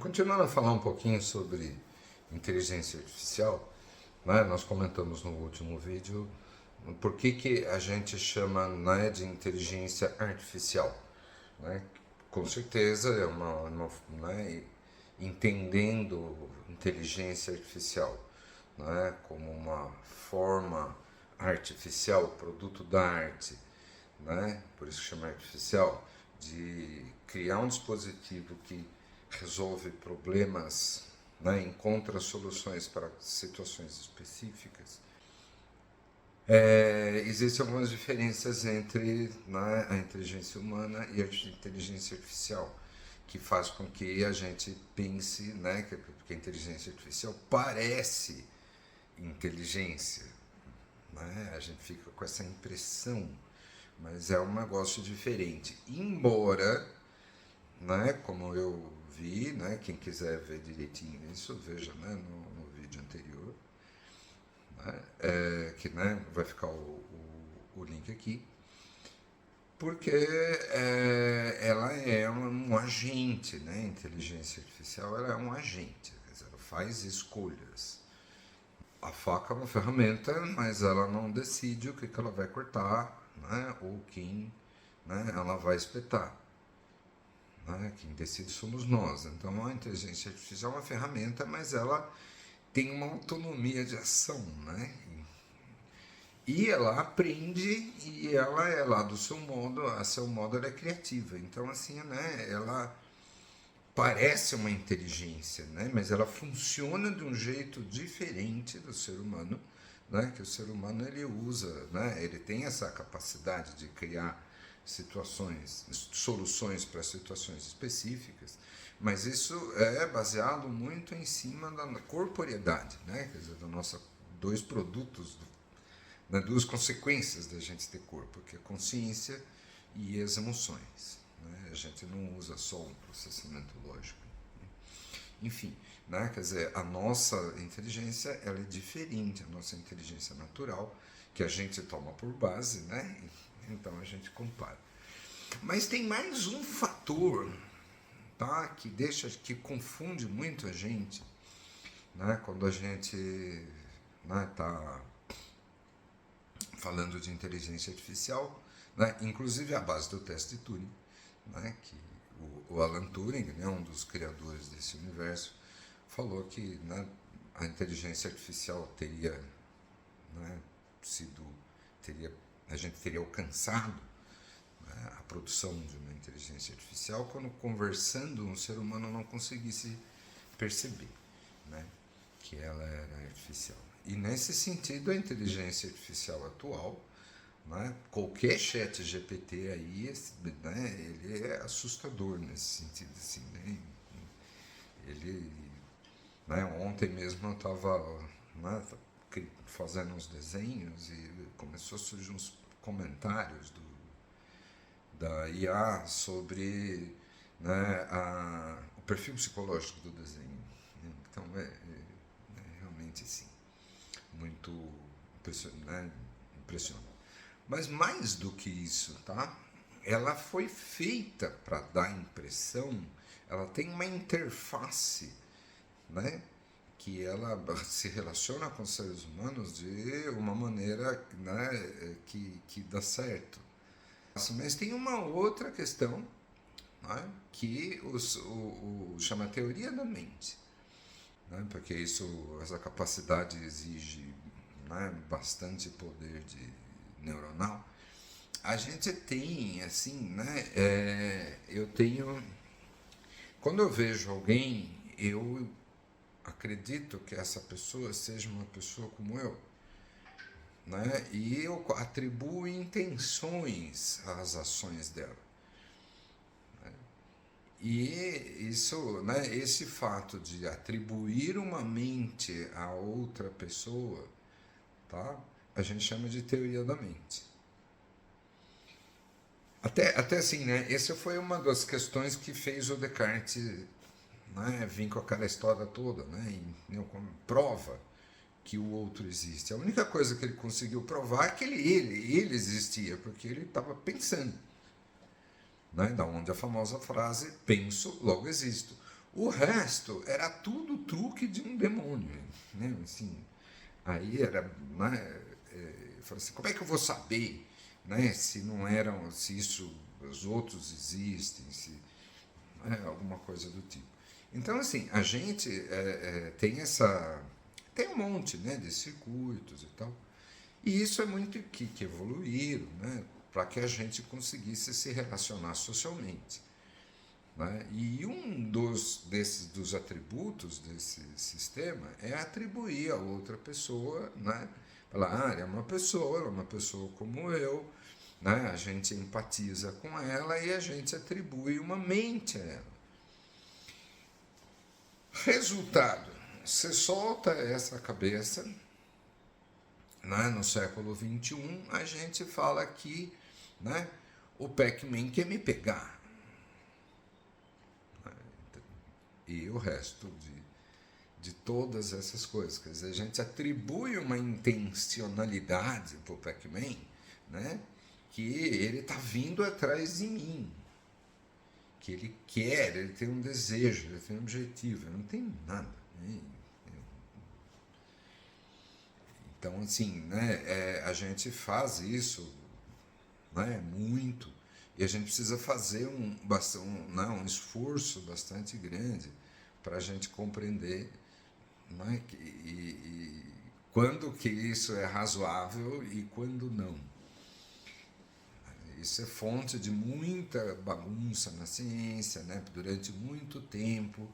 continuando a falar um pouquinho sobre inteligência artificial, né? Nós comentamos no último vídeo por que a gente chama, né, de inteligência artificial. Né? Com certeza é né, entendendo inteligência artificial, né, como uma forma artificial, produto da arte, né, por isso que chama artificial, de criar um dispositivo que resolve problemas, né, encontra soluções para situações específicas. Existem algumas diferenças entre, né, a inteligência humana e a inteligência artificial, que faz com que a gente pense, né, que a inteligência artificial parece inteligência, né? A gente fica com essa impressão, mas é um negócio diferente. Embora, né, como eu vi, né, quem quiser ver direitinho isso, veja, né, no vídeo anterior, né, que, né, vai ficar o link aqui, porque ela é um agente, né, a inteligência artificial ela é um agente, quer dizer, ela faz escolhas. A faca é uma ferramenta, mas ela não decide o que ela vai cortar, né, ou quem, né, ela vai espetar. Né? Quem decide somos nós. Então a inteligência artificial é uma ferramenta, mas ela tem uma autonomia de ação, né? E ela aprende e ela é lá do seu modo, a seu modo ela é criativa. Então assim, né, ela parece uma inteligência, né, mas ela funciona de um jeito diferente do ser humano, né, que o ser humano ele usa, né, ele tem essa capacidade de criar situações, soluções para situações específicas, mas isso é baseado muito em cima da corporeidade, né, quer dizer, da nossa dois produtos, né, duas consequências da gente ter corpo, que é a consciência e as emoções. Né? A gente não usa só um processamento lógico. Enfim, né? Quer dizer, a nossa inteligência ela é diferente, a nossa inteligência natural, que a gente toma por base, né? Então a gente compara. Mas tem mais um fator, tá? Que confunde muito a gente, né? Quando a gente, né, tá falando de inteligência artificial, né, inclusive a base do teste de Turing, né, que o Alan Turing, né, um dos criadores desse universo, falou que, né, a inteligência artificial teria, né, a gente teria alcançado, né, a produção de uma inteligência artificial quando conversando um ser humano não conseguisse perceber, né, que ela era artificial. E nesse sentido, a inteligência artificial atual, né, qualquer chat GPT aí, né, ele é assustador nesse sentido. Assim, né? Ele, né, ontem mesmo eu estava, né, fazendo uns desenhos e começou a surgir uns comentários da IA sobre, né, o perfil psicológico do desenho. Então é realmente assim, muito impressionante. Mas mais do que isso, tá? Ela foi feita para dar impressão, ela tem uma interface, né, que ela se relaciona com os seres humanos de uma maneira, né, que dá certo. Mas tem uma outra questão, né, que chama teoria da mente, né, porque essa capacidade exige, né, bastante poder neuronal. A gente tem, assim, né, eu tenho, quando eu vejo alguém, eu acredito que essa pessoa seja uma pessoa como eu, né, e eu atribuo intenções às ações dela. E isso, né, esse fato de atribuir uma mente a outra pessoa, tá, a gente chama de teoria da mente. Até assim, né? Essa foi uma das questões que fez o Descartes, né, vir com aquela história toda, né? Como prova que o outro existe. A única coisa que ele conseguiu provar é que ele existia, porque ele estava pensando. Né? Da onde a famosa frase, penso, logo existo. O resto era tudo truque de um demônio, né? Assim, aí era, né, eu falei assim, como é que eu vou saber, né, se não eram, se isso, os outros existem, se alguma coisa do tipo. Então, assim, a gente tem um monte, né, de circuitos e tal, e isso é muito que evoluíram, né, para que a gente conseguisse se relacionar socialmente. Né? E um dos atributos desse sistema é atribuir a outra pessoa, né? Falar, ela é uma pessoa como eu, né? A gente empatiza com ela e a gente atribui uma mente a ela. Resultado, você solta essa cabeça, né? No século XXI, a gente fala que, né, o Pac-Man quer me pegar. E o resto de todas essas coisas. Quer dizer, a gente atribui uma intencionalidade para o Pac-Man, né, que ele está vindo atrás de mim, que ele quer, ele tem um desejo, ele tem um objetivo, ele não tem nada. Né? Então, assim, né, a gente faz isso, né, muito, e a gente precisa fazer um esforço bastante grande para a gente compreender, né, quando que isso é razoável e quando não. Isso é fonte de muita bagunça na ciência, né? Durante muito tempo,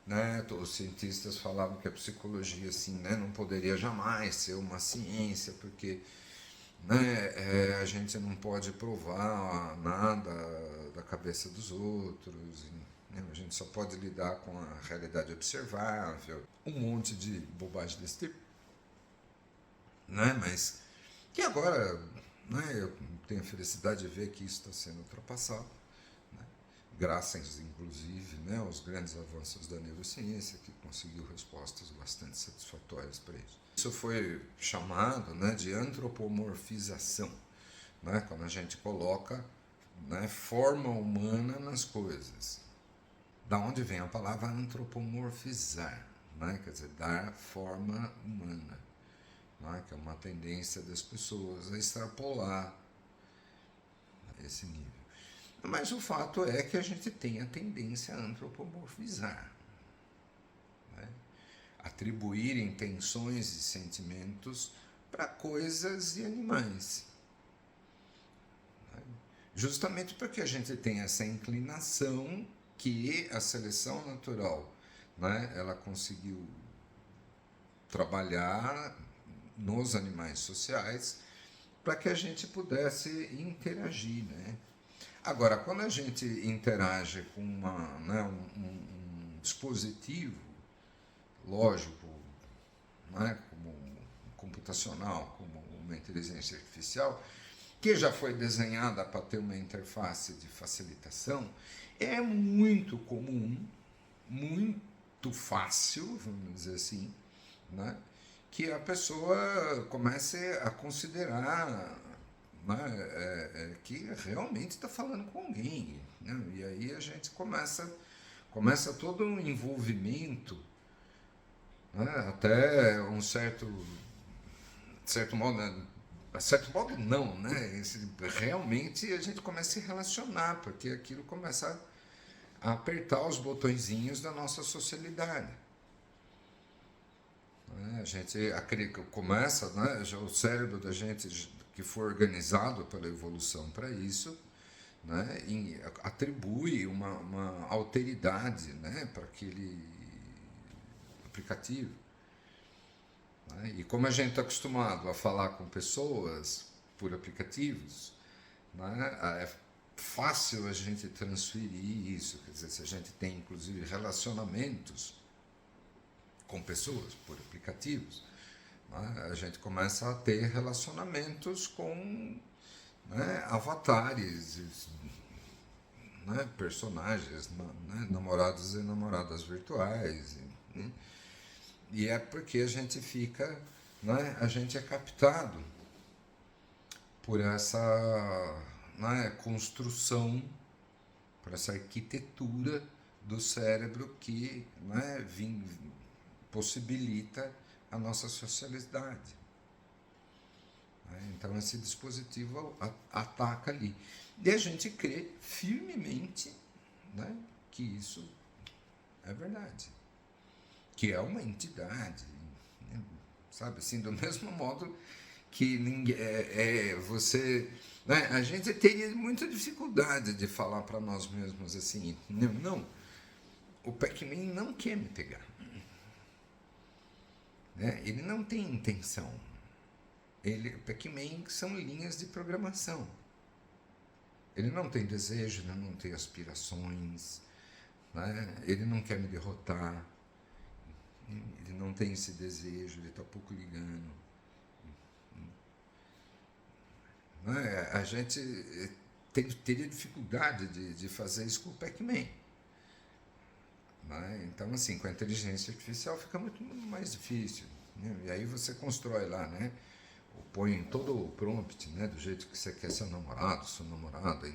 né? Os cientistas falavam que a psicologia assim, né, não poderia jamais ser uma ciência, porque, né, a gente não pode provar nada da cabeça dos outros, né? A gente só pode lidar com a realidade observável, um monte de bobagem desse tipo, né? Mas que agora, né, eu tenho a felicidade de ver que isso está sendo ultrapassado, né? Graças, inclusive, né, aos grandes avanços da neurociência, que conseguiu respostas bastante satisfatórias para isso. Isso foi chamado, né, de antropomorfização, né, quando a gente coloca, né, forma humana nas coisas. Da onde vem a palavra antropomorfizar, né, quer dizer, dar forma humana. Né, que é uma tendência das pessoas a extrapolar esse nível. Mas o fato é que a gente tem a tendência a antropomorfizar, né? Atribuir intenções e sentimentos para coisas e animais. Né? Justamente porque a gente tem essa inclinação que a seleção natural, né, ela conseguiu trabalhar nos animais sociais para que a gente pudesse interagir, né? Agora, quando a gente interage com um dispositivo lógico, né, como computacional, como uma inteligência artificial, que já foi desenhada para ter uma interface de facilitação, é muito comum, muito fácil, vamos dizer assim, né, que a pessoa comece a considerar, né, que realmente está falando com alguém. Né? E aí a gente começa todo um envolvimento, né, até um certo modo, né, a certo modo não, né? Realmente a gente começa a se relacionar, porque aquilo começa a apertar os botõezinhos da nossa socialidade. A gente começa, né, já o cérebro da gente, que foi organizado pela evolução para isso, né, atribui uma alteridade, né, para aquele aplicativo. Né? E como a gente está acostumado a falar com pessoas por aplicativos, né, é fácil a gente transferir isso. Quer dizer, se a gente tem inclusive relacionamentos com pessoas por aplicativos, né, a gente começa a ter relacionamentos com, né, avatares, né, personagens, né, namorados e namoradas virtuais. Né, e é porque a gente fica, né, a gente é captado por essa, né, construção, por essa arquitetura do cérebro que, né, possibilita a nossa socialidade. Então, esse dispositivo ataca ali. E a gente crê firmemente, né, que isso é verdade. Que é uma entidade, né, sabe? Assim, do mesmo modo que ninguém, você... Né, a gente teria muita dificuldade de falar para nós mesmos assim, não, o Pac-Man não quer me pegar. Né? Ele não tem intenção. O Pac-Man são linhas de programação. Ele não tem desejo, ele não tem aspirações, né? Ele não quer me derrotar, ele não tem esse desejo, ele está pouco ligando. Né? A gente teria dificuldade de fazer isso com o Pac-Man. Né? Então, assim, com a inteligência artificial fica muito mais difícil. Né? E aí você constrói lá, né? Põe todo o prompt, né? Do jeito que você quer seu namorado, sua namorada.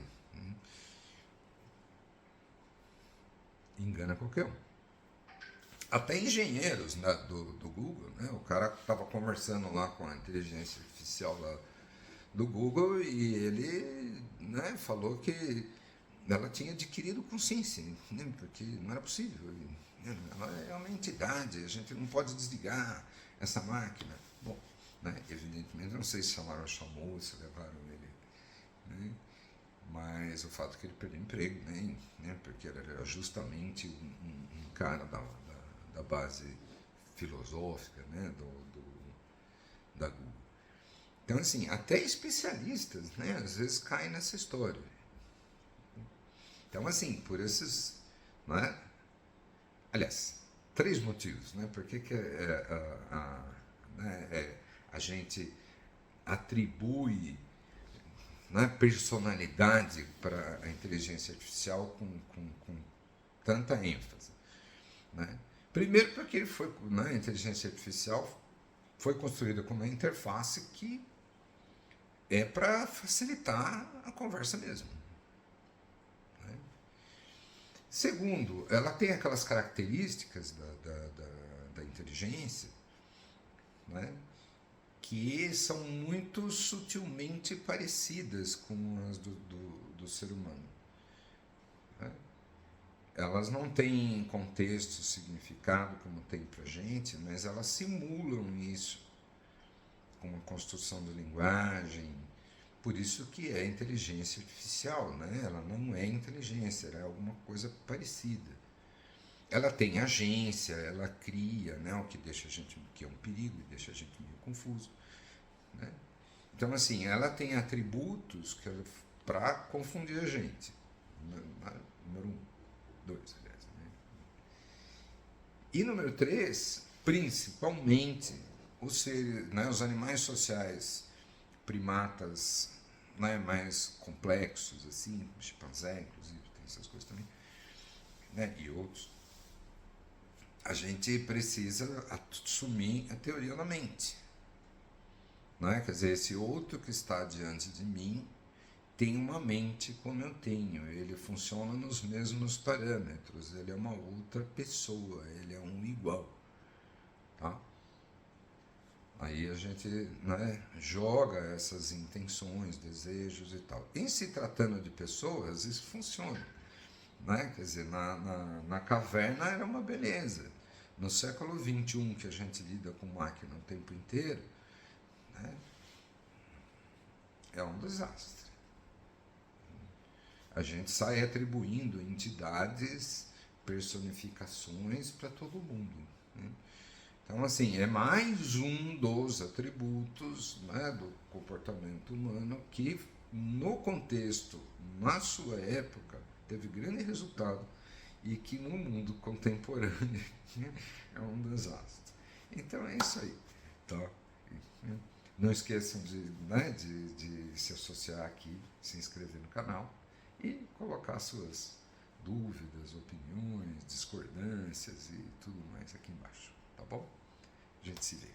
Engana qualquer um. Até engenheiros, né, do Google, né? O cara estava conversando lá com a inteligência artificial lá do Google e ele, né, falou que ela tinha adquirido consciência, né, porque não era possível. Ela é uma entidade, a gente não pode desligar essa máquina. Bom, né, evidentemente, não sei se chamaram a chamou, se levaram ele, né, mas o fato é que ele perdeu o emprego, né, porque ele era justamente um cara da base filosófica, né, da Google. Então, assim, até especialistas, né, às vezes caem nessa história. Então, assim, por esses, né, aliás, 3 motivos, né, por que a gente atribui, né, personalidade para a inteligência artificial com tanta ênfase, né? Primeiro, porque a inteligência artificial foi construída como uma interface que é para facilitar a conversa mesmo. Né? Segundo, ela tem aquelas características da inteligência, né, que são muito sutilmente parecidas com as do ser humano. Né? Elas não têm contexto, significado como tem para a gente, mas elas simulam isso com uma construção de linguagem. Por isso que é inteligência artificial, né? Ela não é inteligência, ela é alguma coisa parecida. Ela tem agência, ela cria, né? O que deixa a gente, que é um perigo, e deixa a gente meio confuso. Né? Então, assim, ela tem atributos para confundir a gente. Número 1, 2, aliás. Né? E número 3, principalmente, os animais sociais, primatas, né, mais complexos, assim, chimpanzé, inclusive, tem essas coisas também, né, e outros, a gente precisa assumir a teoria da mente. Né? Quer dizer, esse outro que está diante de mim tem uma mente como eu tenho, ele funciona nos mesmos parâmetros, ele é uma outra pessoa, ele é um igual. Tá? Aí a gente, né, joga essas intenções, desejos e tal. Em se tratando de pessoas, isso funciona. Né? Quer dizer, na caverna era uma beleza. No século XXI, que a gente lida com máquina o tempo inteiro, né, é um desastre. A gente sai atribuindo entidades, personificações para todo mundo. Né? Então, assim, é mais um dos atributos, né, do comportamento humano que, no contexto, na sua época, teve grande resultado e que no mundo contemporâneo é um desastre. Então, é isso aí. Tá? Não esqueçam de se associar aqui, se inscrever no canal e colocar suas dúvidas, opiniões, discordâncias e tudo mais aqui embaixo. Tá bom? A gente se vê.